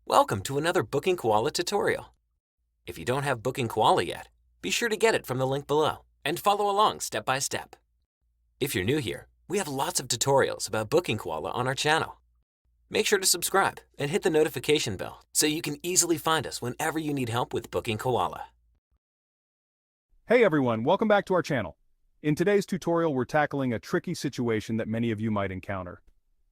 Welcome to another BookingKoala tutorial. If you don't have BookingKoala yet, be sure to get it from the link below and follow along step by step. If you're new here, we have lots of tutorials about BookingKoala on our channel. Make sure to subscribe and hit the notification bell so you can easily find us whenever you need help with BookingKoala. Hey everyone, welcome back to our channel. In today's tutorial, we're tackling a tricky situation that many of you might encounter.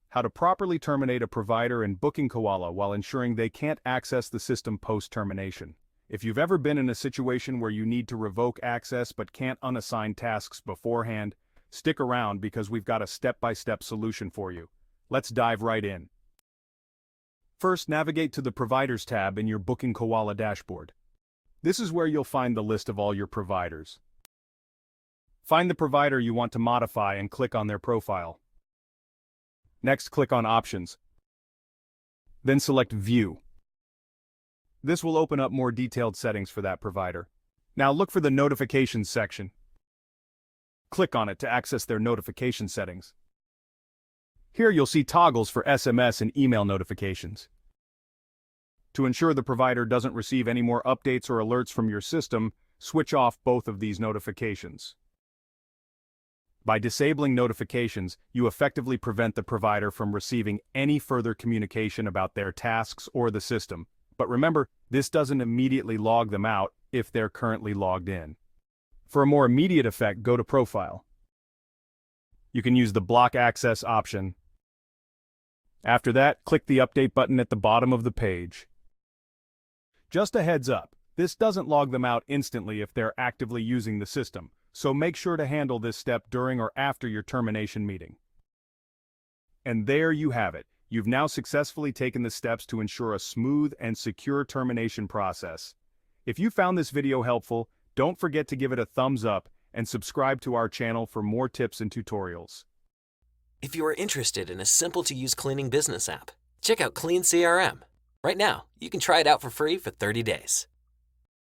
How to properly terminate a provider in BookingKoala while ensuring they can't access the system post-termination. If you've ever been in a situation where you need to revoke access but can't unassign tasks beforehand, stick around because we've got a step-by-step solution for you. Let's dive right in. First, navigate to the Providers tab in your BookingKoala dashboard. This is where you'll find the list of all your providers. Find the provider you want to modify and click on their profile. Next, click on Options. Then select View. This will open up more detailed settings for that provider. Now look for the Notifications section. Click on it to access their notification settings. Here you'll see toggles for SMS and email notifications. To ensure the provider doesn't receive any more updates or alerts from your system, switch off both of these notifications. By disabling notifications, you effectively prevent the provider from receiving any further communication about their tasks or the system. But remember, this doesn't immediately log them out if they're currently logged in. For a more immediate effect, go to Profile. You can use the Block Access option. After that, click the Update button at the bottom of the page. Just a heads up, this doesn't log them out instantly if they're actively using the system. So make sure to handle this step during or after your termination meeting. And there you have it. You've now successfully taken the steps to ensure a smooth and secure termination process. If you found this video helpful, don't forget to give it a thumbs up and subscribe to our channel for more tips and tutorials. If you are interested in a simple-to-use cleaning business app, check out Clean CRM. Right now, you can try it out for free for 30 days.